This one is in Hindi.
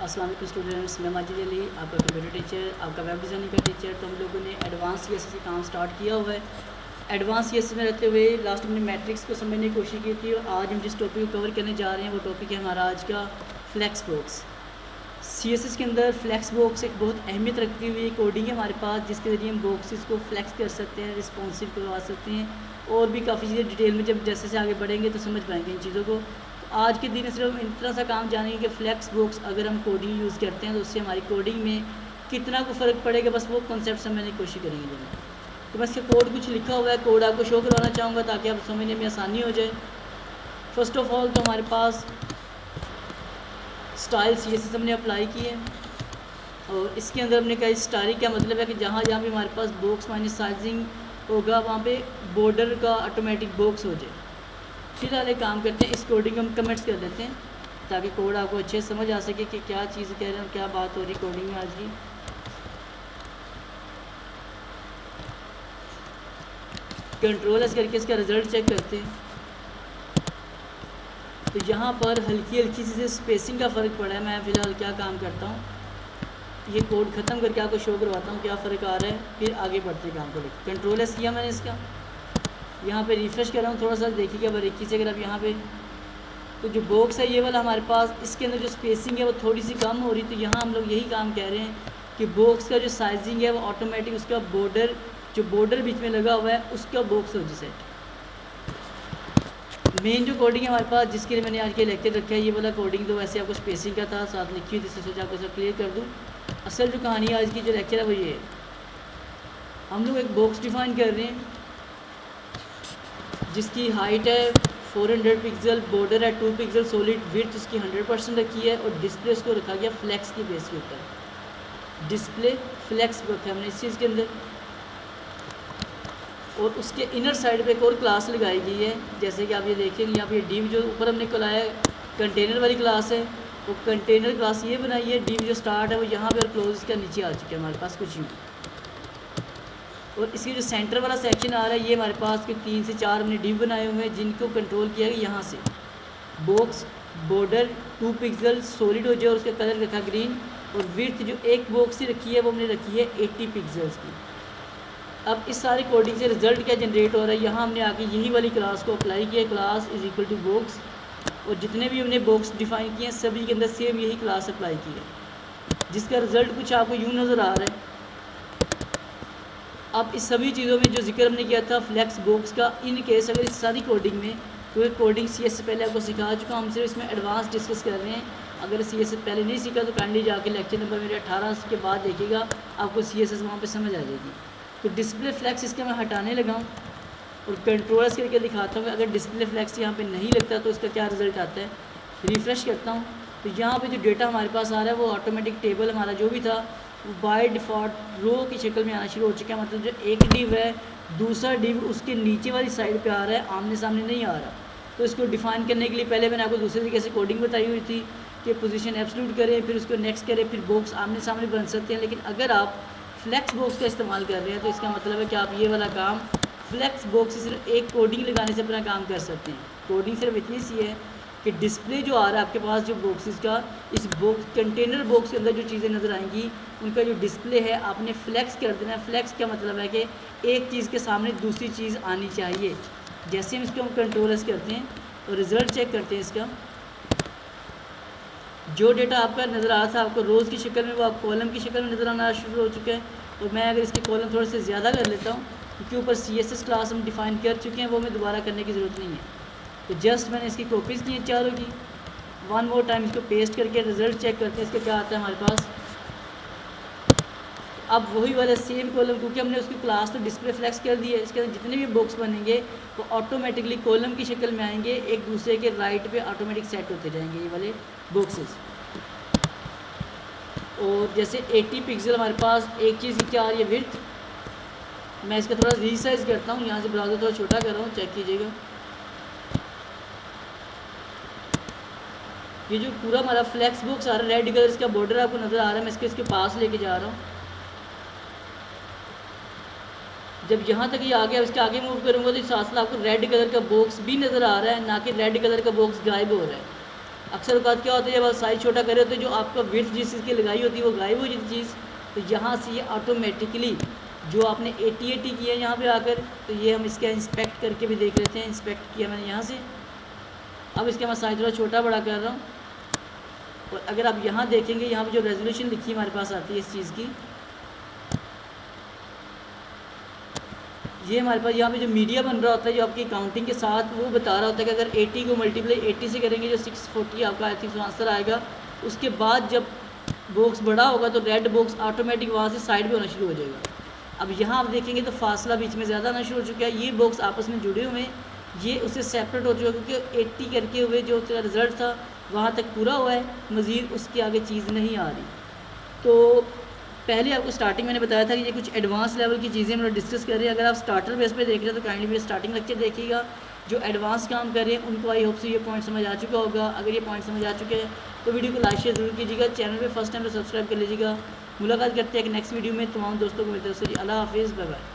अस्सलाम वालेकुम स्टूडेंट्स, मैं माजिद अली, आपका कंप्यूटर टीचर, आपका वेब डिज़ाइनिंग का टीचर। तो हम लोगों ने एडवांस सीएसएस का काम स्टार्ट किया हुआ है। एडवांस सीएसएस में रहते हुए लास्ट हमने मैट्रिक्स को समझने की कोशिश की थी और आज हम जिस टॉपिक को कवर करने जा रहे हैं वो टॉपिक है हमारा आज का फ्लैक्स बॉक्स। सीएसएस के अंदर फ्लैक्स बॉक्स एक बहुत अहमियत रखती हुई कोडिंग है हमारे पास, जिसके ज़रिए हम बॉक्सेस को फ्लैक्स कर सकते हैं, रिस्पॉन्सिव करवा सकते हैं और भी काफ़ी चीज़ें डिटेल में जब जैसे से आगे बढ़ेंगे तो समझ पाएंगे इन चीज़ों को। आज के दिन सिर्फ इतना सा काम जानेंगे कि फ्लैक्स बॉक्स अगर हम कोडिंग यूज़ करते हैं तो उससे हमारी कोडिंग में कितना को फ़र्क पड़ेगा, बस वो कॉन्सेप्ट समझने की कोशिश करेंगे दोनों। तो बस इसका कोड कुछ लिखा हुआ है, कोड आपको शो करवाना चाहूँगा ताकि आप समझने में आसानी हो जाए। फर्स्ट ऑफ ऑल तो हमारे पास स्टाइल सीएसएस हमने अप्लाई की है और इसके अंदर हमने कहा स्टाइल क्या मतलब है कि जहाँ जहाँ भी हमारे पास बॉक्स माइनस साइजिंग होगा वहाँ पे बॉर्डर का ऑटोमेटिक बॉक्स हो जाए। फिलहाल एक काम करते हैं, इस कोडिंग हम कमेंट्स कर देते हैं ताकि कोड आपको अच्छे से समझ आ सके कि क्या चीज़ कह रहे हैं, क्या बात हो रही कोडिंग में आज की। कंट्रोल एस करके इसका रिज़ल्ट चेक करते हैं तो यहाँ पर हल्की हल्की सी स्पेसिंग का फ़र्क पड़ा है। मैं फ़िलहाल क्या काम करता हूँ, ये कोड ख़त्म करके आपको शो करवाता हूँ क्या फ़र्क आ रहा है, फिर आगे बढ़ते काम को लेकर। कंट्रोल एस किया मैंने इसका, यहाँ पे रिफ़्रेश कर रहा हूँ, थोड़ा सा देखिएगा बारीकी से। अगर आप यहाँ पे तो जो बॉक्स है ये वाला हमारे पास, इसके अंदर जो स्पेसिंग है वो थोड़ी सी कम हो रही, तो यहाँ हम लोग यही काम कह रहे हैं कि बॉक्स का जो साइजिंग है वो ऑटोमेटिक उसका बॉर्डर जो बॉर्डर बीच में लगा हुआ है उसका बॉक्स हो जाए सेट। मेन जो कोडिंग है हमारे पास जिसके लिए मैंने आज के लेक्चर रखा है, ये वाला कोडिंग तो वैसे आपको स्पेसिंग का था, साथ लिखी हुई थी, सोचा आपको सब क्लियर कर दूँ। असल जो कहानी है आज की जो लेक्चर है वो ये है, हम लोग एक बॉक्स डिफाइन कर रहे हैं जिसकी हाइट है 400 पिक्सल, बॉर्डर है 2 पिक्सल, सॉलिड विड्थ उसकी 100% रखी है और डिस्प्ले उसको रखा गया फ्लैक्स की बेस के ऊपर। डिस्प्ले फ्लैक्स को रखा है हमने इस चीज़ के अंदर और उसके इनर साइड पे एक और क्लास लगाई गई है, जैसे कि आप ये देखेंगे यहाँ पे डिव जो ऊपर हमने खोलाया है कंटेनर वाली क्लास है, वो कंटेनर क्लास ये बनाई है। डिव जो स्टार्ट है वो यहाँ पे और क्लोज इसका नीचे आ चुका है हमारे पास कुछ यूँ। और इसकी जो सेंटर वाला सेक्शन आ रहा है ये हमारे पास के 3 से 4 हमने डिव बनाए हुए हैं जिनको कंट्रोल किया है यहाँ से। बॉक्स बॉर्डर 2 पिक्सल सॉलिड हो जाए और उसका कलर रखा ग्रीन और विड्थ जो एक बॉक्स से रखी है वो हमने रखी है 80 पिक्सल्स की। अब इस सारे कोडिंग से रिजल्ट क्या जनरेट हो रहा है, यहाँ हमने आके यही वाली क्लास को अप्लाई किया, class is equal to box, और जितने भी हमने बॉक्स डिफाइन किए हैं सभी के अंदर सेम यही क्लास अप्लाई की है, जिसका रिजल्ट कुछ आपको यूँ नज़र आ रहा है। अब इस सभी चीज़ों में जो जिक्र हमने किया था फ्लैक्स बॉक्स का, इन केस अगर इस सारी कोडिंग में क्योंकि कोडिंग सीएस से पहले आपको सिखा चुका, हम सिर्फ इसमें एडवांस डिस्कस कर रहे हैं। अगर सीएस से पहले नहीं सीखा तो काइंडली जाके लेक्चर नंबर मेरे 18 के बाद देखिएगा, आपको सीएसएस वहाँ पे समझ आ जाएगी। तो डिस्प्ले फ्लैक्स इसका मैं हटाने लगा हूँ और कंट्रोल्स करके दिखाता हूँ। अगर डिस्प्ले फ्लैक्स यहाँ पे नहीं लगता तो इसका क्या रिज़ल्ट आता है। रिफ़्रेश करता हूँ तो यहाँ पे जो डेटा हमारे पास आ रहा है वो ऑटोमेटिक टेबल हमारा जो भी था वो बाय डिफ़ॉल्ट रो की शक्ल में आना शुरू हो चुका है। मतलब जो एक डिव है दूसरा डिव उसके नीचे वाली साइड पे आ रहा है, आमने सामने नहीं आ रहा। तो इसको डिफ़ाइन करने के लिए पहले मैंने आपको दूसरे तरीके से कोडिंग बताई हुई थी कि पोजीशन एब्सोल्यूट करें, फिर उसको नेक्स्ट करें, फिर बॉक्स आमने सामने बन सकते हैं। लेकिन अगर आप फ्लैक्स बॉक्स का इस्तेमाल कर रहे हैं तो इसका मतलब है कि आप ये वाला काम फ्लैक्स बॉक्स से सिर्फ एक कोडिंग लगाने से अपना काम कर सकते हैं। कोडिंग सिर्फ इतनी सी है कि डिस्प्ले जो आ रहा है आपके पास जो बॉक्सेस का, इस बॉक्स कंटेनर बॉक्स के अंदर जो चीज़ें नज़र आएंगी उनका जो डिस्प्ले है आपने फ्लैक्स कर देना है। फ्लैक्स का मतलब है कि एक चीज़ के सामने दूसरी चीज़ आनी चाहिए। जैसे हम इसको हम कंट्रोल्स करते हैं और रिज़ल्ट चेक करते हैं इसका, जो डेटा आपका नज़र आ रहा था आपको रोज़ की शक्ल में वो आप कॉलम की शक्ल में नज़र आना शुरू हो चुका है। और मैं अगर इसके कॉलम थोड़े से ज़्यादा कर लेता हूँ क्योंकि ऊपर सीएसएस क्लास हम डिफ़ाइन कर चुके हैं, वो मैं दोबारा करने की ज़रूरत नहीं है। तो जस्ट मैंने इसकी कॉपीज़ की हैं चारों की, वन मोर टाइम इसको पेस्ट करके रिज़ल्ट चेक करते हैं इसका क्या आता है हमारे पास। अब वही वाला सेम कॉलम क्योंकि हमने उसकी क्लास तो डिस्प्ले फ्लैक्स कर दी है, इसके अंदर जितने भी बॉक्स बनेंगे वो ऑटोमेटिकली कॉलम की शक्ल में आएंगे, एक दूसरे के राइट पे ऑटोमेटिक सेट होते जाएंगे ये वाले बॉक्सेस। और जैसे 80 पिक्सल हमारे पास एक चीज़ की क्या आ रही है विड्थ, मैं इसका थोड़ा रीसाइज करता हूँ, यहाँ से ब्राउज़र थोड़ा छोटा कर रहा हूँ, चेक कीजिएगा। ये जो पूरा हमारा फ्लैक्स बॉक्स आ रहा है रेड कलर इसका बॉर्डर आपको नज़र आ रहा है, मैं इसके पास लेके जा रहा हूँ। जब यहाँ तक ये आ गया इसके आगे मूव करूँगा तो साथ साथ आपको रेड कलर का बॉक्स भी नज़र आ रहा है, ना कि रेड कलर का बॉक्स गायब हो रहा है। अक्सर औकात क्या होता है, जब आप साइज़ छोटा कर रहे होते हैं, जो आपका विड्थ जिस चीज़ की लगाई होती है वो गायब हो जाती चीज़। तो यहाँ से ये ऑटोमेटिकली जो आपने 80 किया है यहाँ पे आकर, तो ये हम इसका इंस्पेक्ट करके भी देख लेते हैं। इंस्पेक्ट किया मैंने यहाँ से, अब इसके मैं साइज़ थोड़ा छोटा बड़ा कर रहा हूँ। और अगर आप यहाँ देखेंगे, यहाँ पे जो रेजोल्यूशन लिखी हमारे पास आती है इस चीज़ की, ये हमारे पास यहाँ पे जो मीडिया बन रहा होता है, जो आपकी काउंटिंग के साथ वो बता रहा होता है कि अगर 80 को मल्टीप्लाई 80 से करेंगे जो 640 आपका आई थिंक आंसर आएगा। उसके बाद जब बॉक्स बड़ा होगा तो रेड बॉक्स ऑटोमेटिक वहाँ से साइड पे होना शुरू हो जाएगा। अब यहाँ आप देखेंगे तो फासला बीच में ज़्यादा आना शुरू हो चुका है, ये बॉक्स आपस में जुड़े हुए हैं, ये उससे सेपरेट हो चुका है, क्योंकि 80 करके हुए जो रिज़ल्ट था वहाँ तक पूरा हुआ है, मज़ीद उसके आगे चीज़ नहीं आ रही। तो पहले आपको स्टार्टिंग मैंने बताया था कि ये कुछ एडवांस लेवल की चीज़ें हम लोग डिस्कस कर रहे हैं। अगर आप स्टार्टर बेस पे देख रहे हैं तो काइंडली मेरे स्टार्टिंग लेक्चर देखिएगा। जो एडवांस काम कर रहे हैं उनको आई होप से ये पॉइंट समझ आ चुका होगा। अगर ये पॉइंट समझ आ चुके हैं तो वीडियो को लाइक शेयर ज़रूर कीजिएगा। चैनल पे फर्स्ट टाइम तो सब्सक्राइब कर लीजिएगा। मुलाकात करते हैं एक नेक्स्ट वीडियो में। तमाम दोस्तों को मिलते हैं। अल्लाह हाफिज़, बाय बाय।